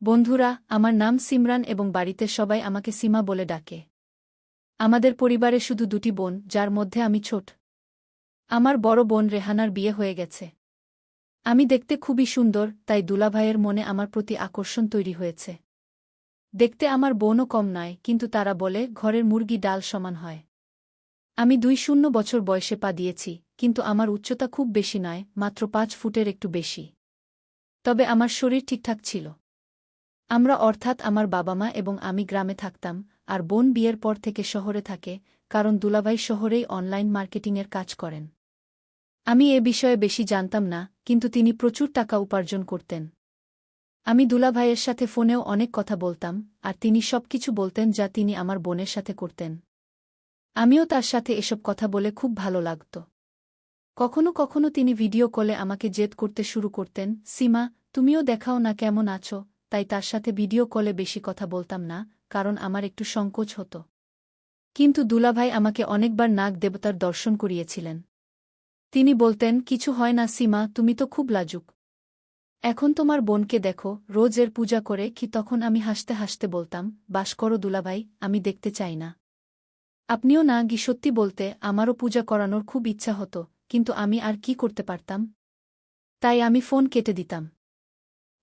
বন্ধুরা, আমার নাম সিমরান এবং বাড়িতে সবাই আমাকে সীমা বলে ডাকে। আমাদের পরিবারে শুধু দুটি বোন, যার মধ্যে আমি ছোট। আমার বড় বোন রেহানার বিয়ে হয়ে গেছে। আমি দেখতে খুবই সুন্দর, তাই দুলাভাইয়ের মনে আমার প্রতি আকর্ষণ তৈরি হয়েছে। দেখতে আমার বোনও কম নয়, কিন্তু তারা বলে ঘরের মুরগি ডাল সমান হয়। আমি 2 বছর বয়সে পা দিয়েছি, কিন্তু আমার উচ্চতা খুব বেশি নয়, মাত্র 5 ফুটের একটু বেশি। তবে আমার শরীর ঠিকঠাক ছিল। আমরা অর্থাৎ আমার বাবা মা এবং আমি গ্রামে থাকতাম, আর বোন বিয়ের পর থেকে শহরে থাকে, কারণ দুলাভাই শহরেই অনলাইন মার্কেটিংয়ের কাজ করেন। আমি এ বিষয়ে বেশি জানতাম না, কিন্তু তিনি প্রচুর টাকা উপার্জন করতেন। আমি দুলাভাইয়ের সাথে ফোনেও অনেক কথা বলতাম, আর তিনি সবকিছু বলতেন যা তিনি আমার বোনের সাথে করতেন। আমিও তার সাথে এসব কথা বলে খুব ভালো লাগত। কখনো কখনো তিনি ভিডিও কলে আমাকে জেদ করতে শুরু করতেন, সীমা, তুমিও দেখাও না কেমন আছো। তাই তার সাথে ভিডিও কলে বেশি কথা বলতাম না, কারণ আমার একটু সংকোচ হতো। কিন্তু দুলাভাই আমাকে অনেকবার নাগ দেবতার দর্শন করিয়েছিলেন। তিনি বলতেন, কিছু হয় না সীমা, তুমি তো খুব লাজুক। এখন তোমার বোনকে দেখো, রোজ এর পূজা করে কি। তখন আমি হাসতে হাসতে বলতাম, বাস করো দুলাভাই, আমি দেখতে চাই না। আপনিও না গি। সত্যি বলতে আমারও পূজা করানোর খুব ইচ্ছা হতো, কিন্তু আমি আর কি করতে পারতাম। তাই আমি ফোন কেটে দিতাম।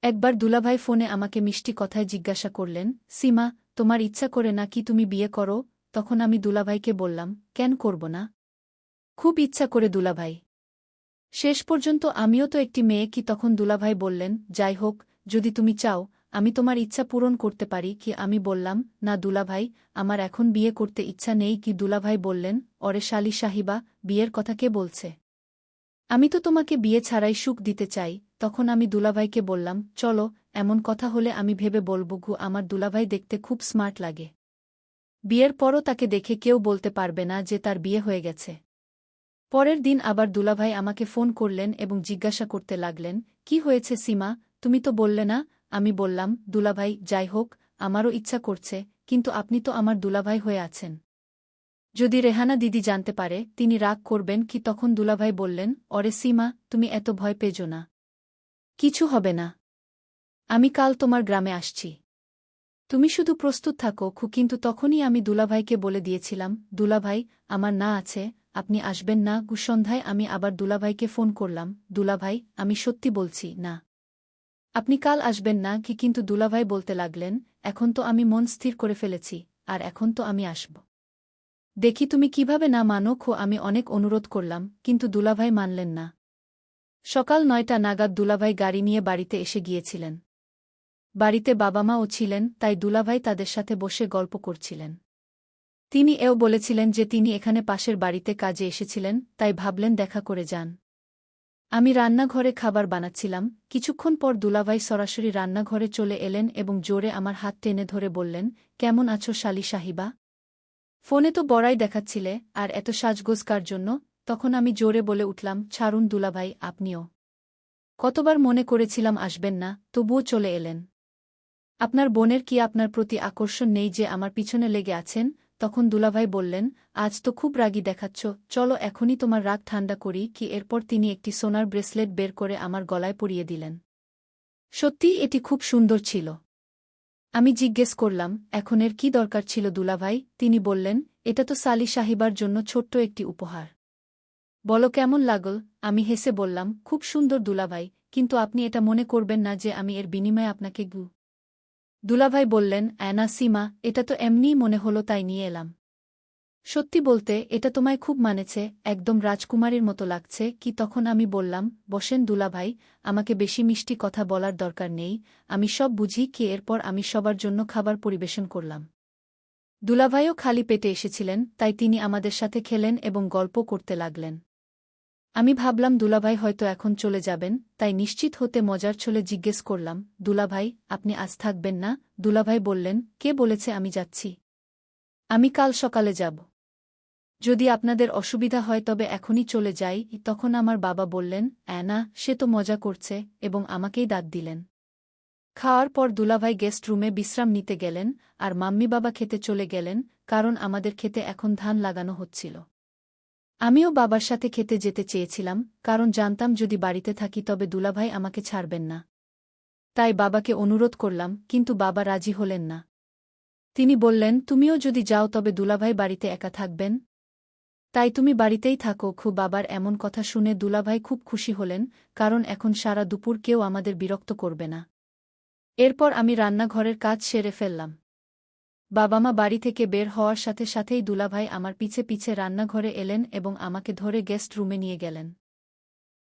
একবার দুলাভাই ফোনে আমাকে মিষ্টি কথায় জিজ্ঞাসা করলেন, সীমা, তোমার ইচ্ছা করে না কি তুমি বিয়ে করো? তখন আমি দুলাভাইকে বললাম, কেন করব না? খুব ইচ্ছা করে দুলাভাই। শেষ পর্যন্ত আমিও তো একটি মেয়ে কি। তখন দুলাভাই বললেন, যাই হোক, যদি তুমি চাও আমি তোমার ইচ্ছা পূরণ করতে পারি কি। আমি বললাম, না দুলাভাই, আমার এখন বিয়ে করতে ইচ্ছা নেই কি। দুলাভাই বললেন, অরে শালি সাহিবা, বিয়ের কথা কে বলছে? আমি তো তোমাকে বিয়ে ছাড়াই সুখ দিতে চাই। তখন আমি দুলাভাইকে বললাম, চলো, এমন কথা হলে আমি ভেবে বলব গু। আমার দুলাভাই দেখতে খুব স্মার্ট লাগে। বিয়ের পরও তাকে দেখে কেউ বলতে পারবে না যে তার বিয়ে হয়ে গেছে। পরের দিন আবার দুলাভাই আমাকে ফোন করলেন এবং জিজ্ঞাসা করতে লাগলেন, কি হয়েছে সীমা, তুমি তো বললে না। আমি বললাম, দুলাভাই, যাই হোক, আমারও ইচ্ছা করছে, কিন্তু আপনি তো আমার দুলাভাই হয়ে আছেন। যদি রেহানা দিদি জানতে পারে, তিনি রাগ করবেন কি। তখন দুলাভাই বললেন, অরে সীমা, তুমি এত ভয় পেজো না। কিছু হবে না। আমি কাল তোমার গ্রামে আসছি। তুমি শুধু প্রস্তুত থাকো খু। কিন্তু তখনই আমি দুলাভাইকে বলে দিয়েছিলাম, দুলাভাই, আমার না আছে, আপনি আসবেন না গু। সন্ধ্যায় আমি আবার দুলাভাইকে ফোন করলাম, দুলাভাই, আমি সত্যি বলছি, না, আপনি কাল আসবেন না কি। কিন্তু দুলাভাই বলতে লাগলেন, এখন তো আমি মন স্থির করে ফেলেছি, আর এখন তো আমি আসব। দেখি তুমি কিভাবে না মানো খো। আমি অনেক অনুরোধ করলাম, কিন্তু দুলাভাই মানলেন না। সকাল 9টা নাগাদ দুলাভাই গাড়ি নিয়ে বাড়িতে এসে গিয়েছিলেন। বাড়িতে বাবা মাও ছিলেন, তাই দুলাভাই তাদের সাথে বসে গল্প করছিলেন। তিনি এও বলেছিলেন যে তিনি এখানে পাশের বাড়িতে কাজে এসেছিলেন, তাই ভাবলেন দেখা করে যান। আমি রান্নাঘরে খাবার বানাচ্ছিলাম। কিছুক্ষণ পর দুলাভাই সরাসরি রান্নাঘরে চলে এলেন এবং জোরে আমার হাত টেনে ধরে বললেন, কেমন আছো শালি সাহিবা? ফোনে তো বড়াই দেখাচ্ছিলে, আর এত সাজগোজ কার জন্য? তখন আমি জোরে বলে উঠলাম, ছাড়ুন দুলাভাই, আপনিও। কতবার মনে করেছিলাম আসবেন না, তবুও চলে এলেন। আপনার বোনের কি আপনার প্রতি আকর্ষণ নেই যে আমার পিছনে লেগে আছেন? তখন দুলাভাই বললেন, আজ তো খুব রাগী দেখাচ্ছ, চলো এখনই তোমার রাগ ঠান্ডা করি কি। এরপর তিনি একটি সোনার ব্রেসলেট বের করে আমার গলায় পরিয়ে দিলেন। সত্যিই এটি খুব সুন্দর ছিল। আমি জিজ্ঞেস করলাম, এখন এর কি দরকার ছিল দুলাভাই? তিনি বললেন, এটা তো সালি সাহিবার জন্য ছোট্ট একটি উপহার। বলো কেমন লাগল? আমি হেসে বললাম, খুব সুন্দর দুলাভাই, কিন্তু আপনি এটা মনে করবেন না যে আমি এর বিনিময়ে আপনাকে গু। দুলাভাই বললেন, অ্যানা সীমা, এটা তো এমনিই মনে হলো তাই নিয়ে এলাম। সত্যি বলতে এটা তোমায় খুব মানেছে, একদম রাজকুমারীর মতো লাগছে কি। তখন আমি বললাম, বসেন দুলাভাই, আমাকে বেশি মিষ্টি কথা বলার দরকার নেই, আমি সব বুঝি কি। এরপর আমি সবার জন্য খাবার পরিবেশন করলাম। দুলাভাইও খালি পেটে এসেছিলেন, তাই তিনি আমাদের সাথে খেলেন এবং গল্প করতে লাগলেন। আমি ভাবলাম দুলাভাই হয়তো এখন চলে যাবেন, তাই নিশ্চিত হতে মজার ছলে জিজ্ঞেস করলাম, দুলাভাই, আপনি আজ থাকবেন না? দুলাভাই বললেন, কে বলেছে আমি যাচ্ছি? আমি কাল সকালে যাব। যদি আপনাদের অসুবিধা হয় তবে এখনই চলে যাই। তখন আমার বাবা বললেন, অ্যানা, সে তো মজা করছে, এবং আমাকেই দাঁত দিলেন। খাওয়ার পর দুলাভাই গেস্ট রুমে বিশ্রাম নিতে গেলেন, আর মাম্মি বাবা খেতে চলে গেলেন, কারণ আমাদের খেতে এখন ধান লাগানো হচ্ছিল। আমিও বাবার সাথে খেতে যেতে চেয়েছিলাম, কারণ জানতাম যদি বাড়িতে থাকি তবে দুলাভাই আমাকে ছাড়বেন না। তাই বাবাকে অনুরোধ করলাম, কিন্তু বাবা রাজি হলেন না। তিনি বললেন, তুমিও যদি যাও তবে দুলাভাই বাড়িতে একা থাকবেন। তাই তুমি বাড়িতেই থাকো। বাবার এমন কথা শুনে দুলাভাই খুব খুশি হলেন, কারণ এখন সারা দুপুর কেউ আমাদের বিরক্ত করবে না। এরপর আমি রান্নাঘরের কাজ সেরে ফেললাম। বাবা-মা বাড়ি থেকে বের হওয়ার সাথে সাথেই দুলাভাই আমার পিছে পিছে রান্নাঘরে এলেন এবং আমাকে ধরে গেস্ট রুমে নিয়ে গেলেন।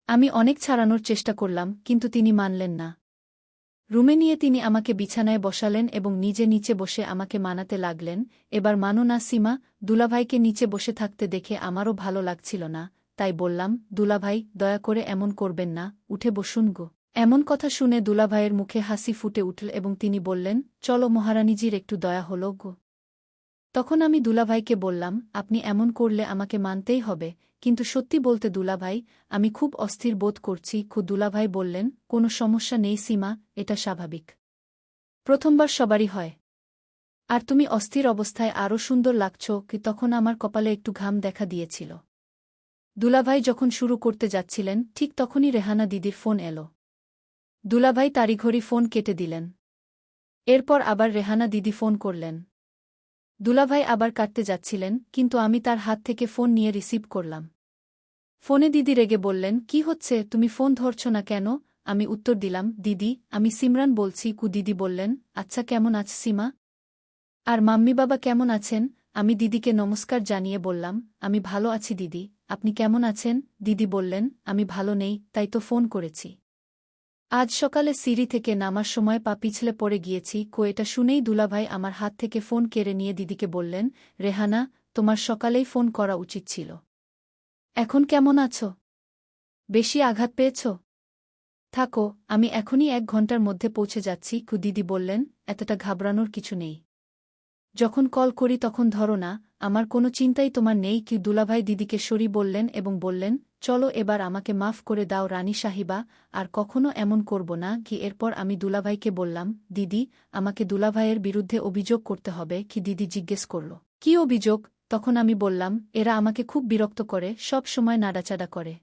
আমি অনেক ছাড়ানোর চেষ্টা করলাম, কিন্তু তিনি মানলেন না। রুমে নিয়ে তিনি আমাকে বিছানায় বসালেন এবং নিজে নিচে বসে আমাকে মানাতে লাগলেন, এবার মানো না সীমা। দুলাভাইকে নিচে বসে থাকতে দেখে আমারও ভালো লাগছিল না, তাই বললাম, দুলাভাই, দয়া করে এমন করবেন না, উঠে বসুন গো। এমন কথা শুনে দুলাভাইয়ের মুখে হাসি ফুটে উঠল এবং তিনি বললেন, চলো মহারানীজির একটু দয়া হল গো। তখন আমি দুলাভাইকে বললাম, আপনি এমন করলে আমাকে মানতেই হবে, কিন্তু সত্যি বলতে দুলাভাই, আমি খুব অস্থির বোধ করছি। দুলাভাই বললেন, কোনো সমস্যা নেই সীমা, এটা স্বাভাবিক। প্রথমবার সবারই হয়। আর তুমি অস্থির অবস্থায় আরও সুন্দর লাগছ। তখন আমার কপালে একটু ঘাম দেখা দিয়েছিল। দুলাভাই যখন শুরু করতে যাচ্ছিলেন, ঠিক তখনই রেহানা দিদির ফোন এলো। দুলাভাই তাড়িঘড়ি ফোন কেটে দিলেন। এরপর আবার রেহানা দিদি ফোন করলেন। দুলাভাই আবার কাটতে যাচ্ছিলেন, কিন্তু আমি তার হাত থেকে ফোন নিয়ে রিসিভ করলাম। ফোনে দিদি রেগে বললেন, কি হচ্ছে, তুমি ফোন ধরছ না কেন? আমি উত্তর দিলাম, দিদি, আমি সিমরান বলছি। দিদি বললেন, আচ্ছা, কেমন আছে সীমা? আর মাম্মি বাবা কেমন আছেন? আমি দিদিকে নমস্কার জানিয়ে বললাম, আমি ভালো আছি দিদি, আপনি কেমন আছেন? দিদি বললেন, আমি ভালো নেই, তাই তো ফোন করেছি। আজ সকালে সিঁড়ি থেকে নামার সময় পা পিছলে পড়ে গিয়েছি। এটা শুনেই দুলাভাই আমার হাত থেকে ফোন কেড়ে নিয়ে দিদিকে বললেন, রেহানা, তোমার সকালেই ফোন করা উচিত ছিল। এখন কেমন আছো? বেশি আঘাত পেয়েছ? থাকো, আমি এখনই 1 ঘন্টার মধ্যে পৌঁছে যাচ্ছি। দিদি বললেন, এতটা ঘাবড়ানোর কিছু নেই। যখন কল করি তখন ধরো না, আমার কোনো চিন্তাই তোমার নেই। দুলাভাই দিদিকে সরি বললেন এবং বললেন, চলো এবার আমাকে মাফ করে দাও রানী সাহিবা, আর কখনো এমন করব না। এরপর আমি দুলাভাইকে বললাম, দিদি, আমাকে দুলাভাইয়ের বিরুদ্ধে অভিযোগ করতে হবে। দিদি জিজ্ঞেস করল, কি অভিযোগ? তখন আমি বললাম, এরা আমাকে খুব বিরক্ত করে, সব সময় নাড়াচাড়া করে।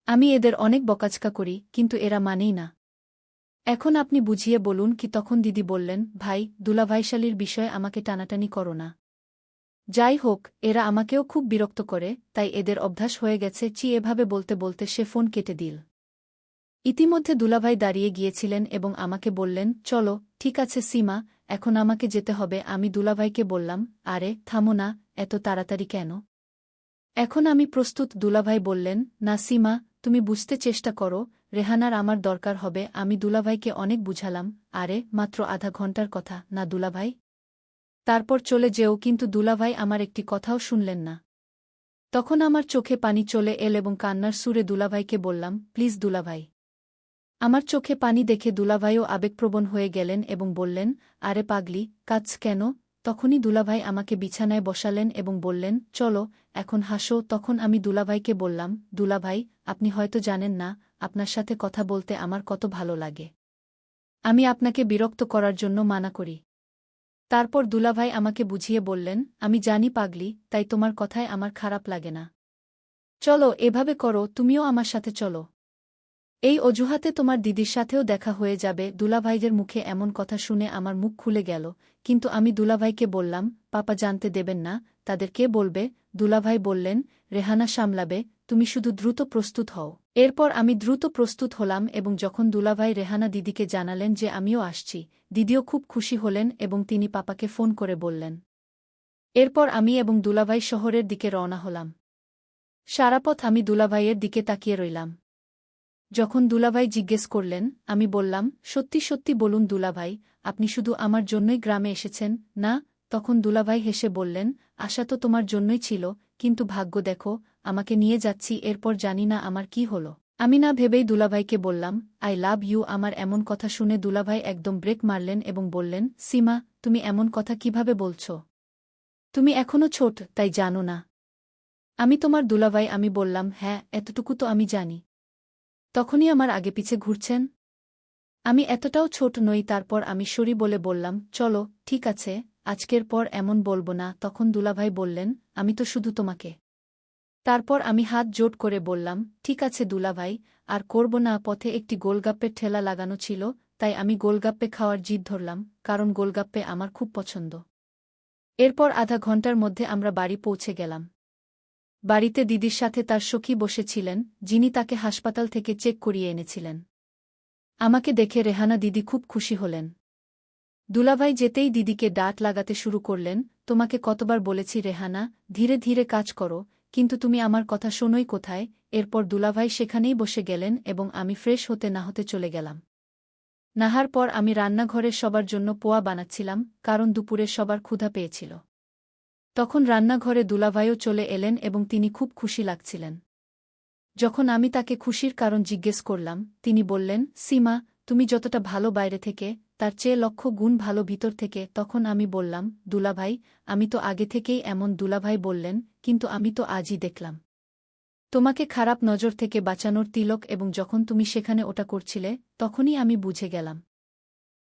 আমি এদের অনেক বকাঝকা করি, কিন্তু এরা মানেই না। এখন আপনি বুঝিয়ে বলুন। তখন দিদি বললেন, ভাই, দুলাভাইশালীর বিষয়ে আমাকে টানাটানি করো না। যাই হোক, এরা আমাকেও খুব বিরক্ত করে, তাই এদের অভ্যাস হয়ে গেছে। এভাবে বলতে বলতে সে ফোন কেটে দিল। ইতিমধ্যে দুলাভাই দাঁড়িয়ে গিয়েছিলেন এবং আমাকে বললেন, চলো, ঠিক আছে সীমা, এখন আমাকে যেতে হবে। আমি দুলাভাইকে বললাম, আরে থামো না, এত তাড়াতাড়ি কেন? এখন আমি প্রস্তুত। দুলাভাই বললেন, না সীমা, তুমি বুঝতে চেষ্টা করো, রেহানার আমার দরকার হবে। আমি দুলাভাইকে অনেক বুঝালাম, আরে মাত্র আধা ঘন্টার কথা না দুলাভাই, তারপর চলে যেও। কিন্তু দুলাভাই আমার একটি কথাও শুনলেন না। তখন আমার চোখে পানি চলে এল এবং কান্নার সুরে দুলাভাইকে বললাম, প্লিজ দুলাভাই। আমার চোখে পানি দেখে দুলাভাইও আবেগপ্রবণ হয়ে গেলেন এবং বললেন, আরে পাগলি, কাঁদছ কেন? তখনই দুলাভাই আমাকে বিছানায় বসালেন এবং বললেন, চলো, এখন হাসো। তখন আমি দুলাভাইকে বললাম, দুলাভাই, আপনি হয়তো জানেন না, আপনার সাথে কথা বলতে আমার কত ভালো লাগে। আমি আপনাকে বিরক্ত করার জন্য মানা করি। তারপর দুলাভাই আমাকে বুঝিয়ে বললেন, আমি জানি পাগলি, তাই তোমার কথায় আমার খারাপ লাগে না। চলো, এভাবে করো, তুমিও আমার সাথে চলো। এই অজুহাতে তোমার দিদির সাথেও দেখা হয়ে যাবে। দুলাভাইদের মুখে এমন কথা শুনে আমার মুখ খুলে গেল, কিন্তু আমি দুলাভাইকে বললাম, পাপা জানতে দেবেন না, তাদের কে বলবে? দুলাভাই বললেন, রেহানা সামলাবে, তুমি শুধু দ্রুত প্রস্তুত হও। এরপর আমি দ্রুত প্রস্তুত হলাম এবং যখন দুলাভাই রেহানা দিদিকে জানালেন যে আমিও আসছি, দিদিও খুব খুশি হলেন এবং তিনি পাপাকে ফোন করে বললেন। এরপর আমি এবং দুলাভাই শহরের দিকে রওনা হলাম। সারাপথ আমি দুলাভাইয়ের দিকে তাকিয়ে রইলাম। যখন দুলাভাই জিজ্ঞেস করলেন, আমি বললাম, সত্যি সত্যি বলুন দুলাভাই, আপনি শুধু আমার জন্যই গ্রামে এসেছেন না? তখন দুলাভাই হেসে বললেন, আশা তো তোমার জন্যই ছিল, কিন্তু ভাগ্য দেখো, আমাকে নিয়ে যাচ্ছি। এরপর জানি না আমার কি হলো। আমি না ভেবেই দুলাভাইকে বললাম, আই লাভ ইউ। আমার এমন কথা শুনে দুলাভাই একদম ব্রেক মারলেন এবং বললেন, সীমা, তুমি এমন কথা কিভাবে বলছ? তুমি এখনো ছোট, তাই জানো না। আমি তোমার দুলাভাই। আমি বললাম, হ্যাঁ, এতটুকু তো আমি জানি। তখনই আমার আগে পিছে ঘুরছেন? আমি এতটাও ছোট নই। তারপর আমি সরি বলে বললাম, চলো, ঠিক আছে, আজকের পর এমন বলবো না। তখন দুলাভাই বললেন, আমি তো শুধু তোমাকে। তারপর আমি হাত জোট করে বললাম, ঠিক আছে দুলাভাই, আর করব না। পথে একটি গোলগাপ্পের ঠেলা লাগানো ছিল, তাই আমি গোলগাপ্পে খাওয়ার জিদ ধরলাম, কারণ গোলগাপ্পে আমার খুব পছন্দ। এরপর আধা ঘণ্টার মধ্যে আমরা বাড়ি পৌঁছে গেলাম। বাড়িতে দিদির সাথে তার সখী বসেছিলেন, যিনি তাকে হাসপাতাল থেকে চেক করিয়ে এনেছিলেন। আমাকে দেখে রেহানা দিদি খুব খুশি হলেন। দুলাভাই যেতেই দিদিকে ডাঁট লাগাতে শুরু করলেন, তোমাকে কতবার বলেছি রেহানা, ধীরে ধীরে কাজ করো, কিন্তু তুমি আমার কথা শোনোই কোথায়। এরপর দুলাভাই সেখানেই বসে গেলেন এবং আমি ফ্রেশ হতে না হতে চলে গেলাম। নাহার পর আমি রান্নাঘরে সবার জন্য পোয়া বানাচ্ছিলাম, কারণ দুপুরে সবার ক্ষুধা পেয়েছিল। তখন রান্নাঘরে দুলাভাইও চলে এলেন এবং তিনি খুব খুশি লাগছিলেন। যখন আমি তাকে খুশির কারণ জিজ্ঞেস করলাম, তিনি বললেন, সীমা, তুমি যতটা ভালো বাইরে থেকে, তার চেয়ে লক্ষ গুণ ভালো ভিতর থেকে। তখন আমি বললাম, দুলাভাই, আমি তো আগে থেকেই এমন। দুলাভাই বললেন, কিন্তু আমি তো আজই দেখলাম তোমাকে খারাপ নজর থেকে বাঁচানোর তিলক, এবং যখন তুমি সেখানে ওটা করছিলে, তখনই আমি বুঝে গেলাম।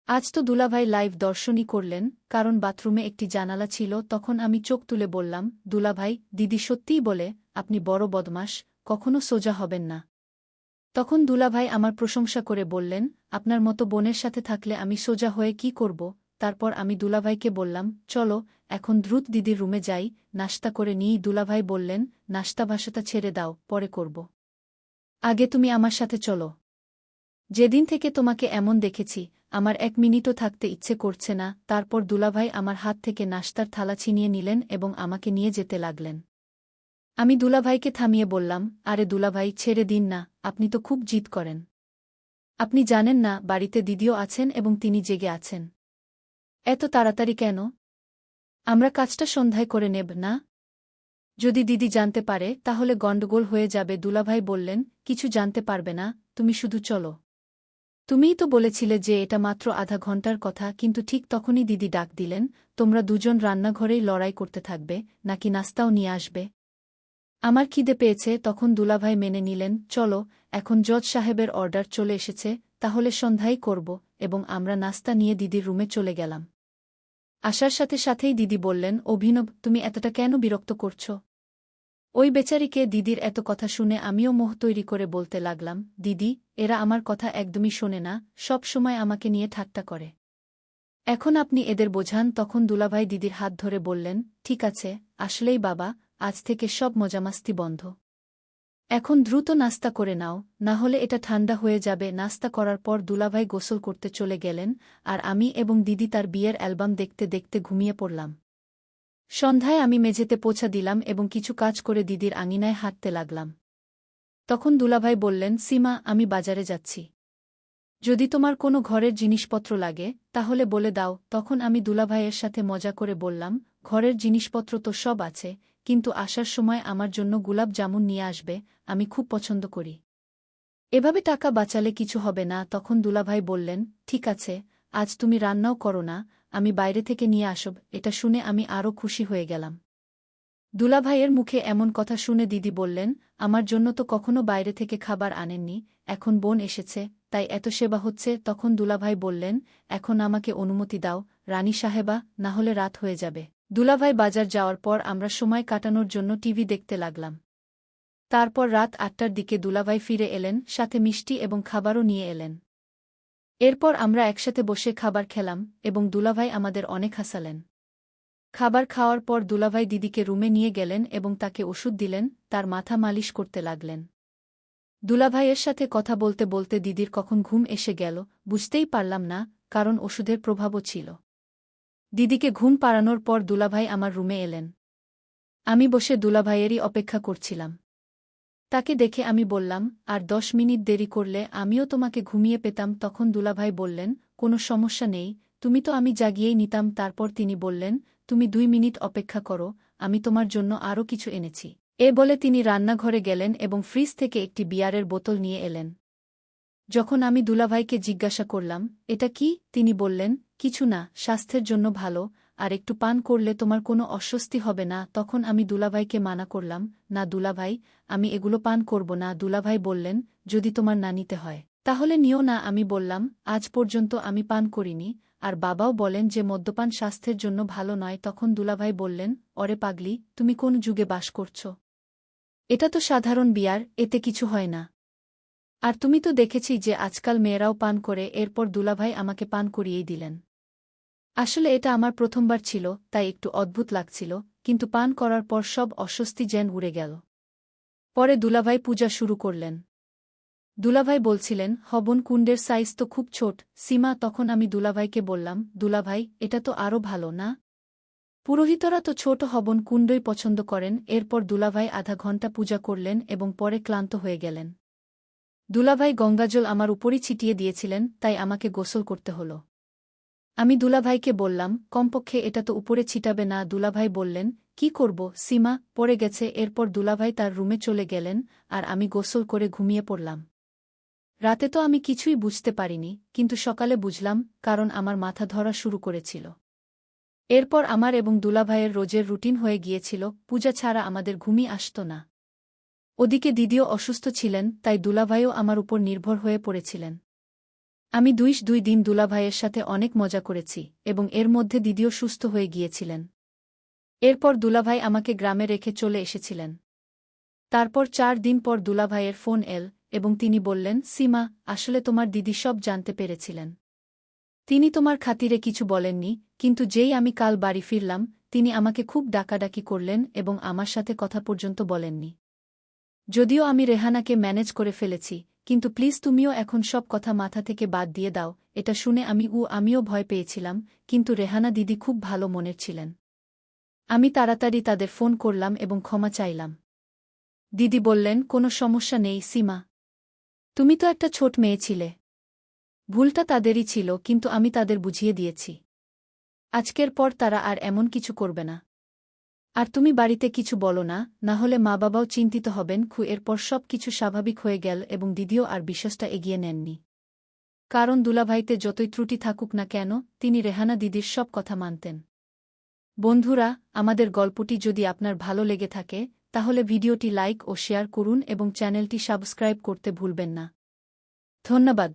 আজ তো দুলাভাই লাইভ দর্শনই করলেন, কারণ বাথরুমে একটি জানালা ছিল। তখন আমি চোখ তুলে বললাম, দুলাভাই, দিদি সত্যিই বলে, আপনি বড় বদমাশ, কখনো সোজা হবেন না। তখন দুলাভাই আমার প্রশংসা করে বললেন, আপনার মতো বোনের সাথে থাকলে আমি সোজা হয়ে কি করব। তারপর আমি দুলাভাইকে বললাম, চলো এখন দ্রুত দিদির রুমে যাই, নাশতা করে নিই। দুলাভাই বললেন, নাশতা ভাষাটা ছেড়ে দাও, পরে করব। আগে তুমি আমার সাথে চলো। যেদিন থেকে তোমাকে এমন দেখেছি, আমার 1 মিনিটও থাকতে ইচ্ছে করছে না। তারপর দুলাভাই আমার হাত থেকে নাশতার থালা ছিনিয়ে নিলেন এবং আমাকে নিয়ে যেতে লাগলেন। আমি দুলাভাইকে থামিয়ে বললাম, আরে দুলাভাই, ছেড়ে দিন না, আপনি তো খুব জিদ করেন। আপনি জানেন না বাড়িতে দিদিও আছেন এবং তিনি জেগে আছেন। এত তাড়াতাড়ি কেন? আমরা কাজটা সন্ধ্যায় করে নেব না? যদি দিদি জানতে পারে তাহলে গণ্ডগোল হয়ে যাবে। দুলাভাই বললেন, কিছু জানতে পারবে না, তুমি শুধু চলো। তুমিই তো বলেছিলে যে এটা মাত্র আধা ঘন্টার কথা। কিন্তু ঠিক তখনই দিদি ডাক দিলেন, তোমরা দুজন রান্নাঘরেই লড়াই করতে থাকবে, নাকি নাস্তাও নিয়ে আসবে? আমার খিদে পেয়েছে। তখন দুলাভাই মেনে নিলেন, চলো, এখন জজ সাহেবের অর্ডার চলে এসেছে, তাহলে সন্ধ্যাই করব। এবং আমরা নাস্তা নিয়ে দিদির রুমে চলে গেলাম। আসার সাথে সাথেই দিদি বললেন, অভিনব, তুমি এতটা কেন বিরক্ত করছ? ওই বেচারিকে। দিদির এত কথা শুনে আমিও মোহ তৈরি করে বলতে লাগলাম, দিদি, এরা আমার কথা একদমই শোনে না, সব সময় আমাকে নিয়ে ঠাট্টা করে। এখন আপনি এদের বোঝান। তখন দুলাভাই দিদির হাত ধরে বললেন, ঠিক আছে, আসলেই বাবা, আজ থেকে সব মজামাস্তি বন্ধ। এখন দ্রুত নাস্তা করে নাও, না হলে এটা ঠান্ডা হয়ে যাবে। নাস্তা করার পর দুলাভাই গোসল করতে চলে গেলেন, আর আমি এবং দিদি তার বিয়ের অ্যালবাম দেখতে দেখতে ঘুমিয়ে পড়লাম। সন্ধ্যায় আমি মেঝেতে পোছা দিলাম এবং কিছু কাজ করে দিদির আঙিনায় হাঁটতে লাগলাম। তখন দুলাভাই বললেন, সীমা, আমি বাজারে যাচ্ছি। যদি তোমার কোনো ঘরের জিনিসপত্র লাগে তাহলে বলে দাও। তখন আমি দুলাভাইয়ের সাথে মজা করে বললাম, ঘরের জিনিসপত্র তো সব আছে, কিন্তু আসার সময় আমার জন্য গুলাব জামুন নিয়ে আসবে, আমি খুব পছন্দ করি। এভাবে টাকা বাঁচালে কিছু হবে না। তখন দুলাভাই বললেন, ঠিক আছে, আজ তুমি রান্নাও করো না, আমি বাইরে থেকে নিয়ে আসব। এটা শুনে আমি আরও খুশি হয়ে গেলাম। দুলাভাইয়ের মুখে এমন কথা শুনে দিদি বললেন, আমার জন্য তো কখনো বাইরে থেকে খাবার আনেননি, এখন বোন এসেছে, তাই এত সেবা হচ্ছে। তখন দুলাভাই বললেন, এখন আমাকে অনুমতি দাও রানী সাহেবা, না হলে রাত হয়ে যাবে। দুলাভাই বাজার যাওয়ার পর আমরা সময় কাটানোর জন্য টিভি দেখতে লাগলাম। তারপর রাত 8টার দিকে দুলাভাই ফিরে এলেন, সাথে মিষ্টি এবং খাবারও নিয়ে এলেন। এরপর আমরা একসাথে বসে খাবার খেলাম এবং দুলাভাই আমাদের অনেক হাসালেন। খাবার খাওয়ার পর দুলাভাই দিদিকে রুমে নিয়ে গেলেন এবং তাকে ওষুধ দিলেন, তার মাথা মালিশ করতে লাগলেন। দুলাভাইয়ের সাথে কথা বলতে বলতে দিদির কখন ঘুম এসে গেল বুঝতেই পারলাম না, কারণ ওষুধের প্রভাবও ছিল। দিদিকে ঘুম পাড়ানোর পর দুলাভাই আমার রুমে এলেন। আমি বসে দুলাভাইয়েরই অপেক্ষা করছিলাম। তাকে দেখে আমি বললাম, আর 10 মিনিট দেরি করলে আমিও তোমাকে ঘুমিয়ে পেতাম। তখন দুলাভাই বললেন, কোনো সমস্যা নেই, তুমি তো আমি জাগিয়েই নিতাম। তারপর তিনি বললেন, তুমি 2 মিনিট অপেক্ষা করো, আমি তোমার জন্য আরও কিছু এনেছি। এ বলে তিনি রান্নাঘরে গেলেন এবং ফ্রিজ থেকে একটি বিয়ারের বোতল নিয়ে এলেন। যখন আমি দুলাভাইকে জিজ্ঞাসা করলাম, এটা কি, তিনি বললেন, কিছু না, স্বাস্থ্যের জন্য ভালো, আর একটু পান করলে তোমার কোনো অস্বস্তি হবে না। তখন আমি দুলাভাইকে মানা করলাম, না দুলাভাই, আমি এগুলো পান করব না। দুলাভাই বললেন, যদি তোমার না নিতে হয় তাহলে নিও না। আমি বললাম, আজ পর্যন্ত আমি পান করিনি, আর বাবাও বলেন যে মদ্যপান স্বাস্থ্যের জন্য ভালো নয়। তখন দুলাভাই বললেন, অরে পাগলি, তুমি কোন যুগে বাস করছ? এটা তো সাধারণ বিয়ার, এতে কিছু হয় না। আর তুমি তো দেখেছি যে আজকাল মেয়েরাও পান করে, এরপর দুলাভাই আমাকে পান করিয়েই দিলেন। আসলে এটা আমার প্রথমবার ছিল, তাই একটু অদ্ভুত লাগছিল, কিন্তু পান করার পর সব অস্বস্তি যেন উড়ে গেল। পরে দুলাভাই পূজা শুরু করলেন। দুলাভাই বলছিলেন, হবন কুণ্ডের সাইজ তো খুব ছোট সীমা। তখন আমি দুলাভাইকে বললাম, দুলাভাই, এটা তো আরও ভালো না? পুরোহিতরা তো ছোট হবন কুণ্ডই পছন্দ করেন। এরপর দুলাভাই আধা ঘণ্টা পূজা করলেন এবং পরে ক্লান্ত হয়ে গেলেন। দুলাভাই গঙ্গাজল আমার উপরই ছিটিয়ে দিয়েছিলেন, তাই আমাকে গোসল করতে হল। আমি দুলাভাইকে বললাম, কমপক্ষে এটা তো উপরে ছিটাবে না? দুলাভাই বললেন, কি করব সীমা, পড়ে গেছে। এরপর দুলাভাই তার রুমে চলে গেলেন, আর আমি গোসল করে ঘুমিয়ে পড়লাম। রাতে তো আমি কিছুই বুঝতে পারিনি, কিন্তু সকালে বুঝলাম, কারণ আমার মাথা ধরা শুরু করেছিল। এরপর আমার এবং দুলাভাইয়ের রোজের রুটিন হয়ে গিয়েছিল, পূজা ছাড়া আমাদের ঘুমই আসত না। ওদিকে দিদিও অসুস্থ ছিলেন, তাই দুলাভাইও আমার উপর নির্ভর হয়ে পড়েছিলেন। আমি 2 দিন দুলাভাইয়ের সাথে অনেক মজা করেছি, এবং এর মধ্যে দিদিও সুস্থ হয়ে গিয়েছিলেন। এরপর দুলাভাই আমাকে গ্রামে রেখে চলে এসেছিলেন। তারপর 4 দিন পর দুলাভাইয়ের ফোন এল, এবং তিনি বললেন, সীমা, আসলে তোমার দিদি সব জানতে পেরেছিলেন। তিনি তোমার খাতিরে কিছু বলেননি, কিন্তু যেই আমি কাল বাড়ি ফিরলাম, তিনি আমাকে খুব ডাকাডাকি করলেন এবং আমার সাথে কথা পর্যন্ত বলেননি। যদিও আমি রেহানাকে ম্যানেজ করে ফেলেছি, কিন্তু প্লিজ তুমিও এখন সব কথা মাথা থেকে বাদ দিয়ে দাও। এটা শুনে আমিও ভয় পেয়েছিলাম, কিন্তু রেহানা দিদি খুব ভালো মনের ছিলেন। আমি তাড়াতাড়ি তাদের ফোন করলাম এবং ক্ষমা চাইলাম। দিদি বললেন, কোনো সমস্যা নেই সীমা, তুমি তো একটা ছোট মেয়ে ছিলে। ভুলটা তাদেরই ছিল, কিন্তু আমি তাদের বুঝিয়ে দিয়েছি। আজকের পর তারা আর এমন কিছু করবে না। আর তুমি বাড়িতে কিছু বলো না, না হলে মা বাবাও চিন্তিত হবেন। এরপর সব কিছু স্বাভাবিক হয়ে গেল এবং দিদিও আর বিশ্বাসটা এগিয়ে নেননি। কারণ দুলাভাইতে যতই ত্রুটি থাকুক না কেন, তিনি রেহানা দিদির সব কথা মানতেন। বন্ধুরা, আমাদের গল্পটি যদি আপনার ভালো লেগে থাকে, তাহলে ভিডিওটি লাইক ও শেয়ার করুন এবং চ্যানেলটি সাবস্ক্রাইব করতে ভুলবেন না। ধন্যবাদ।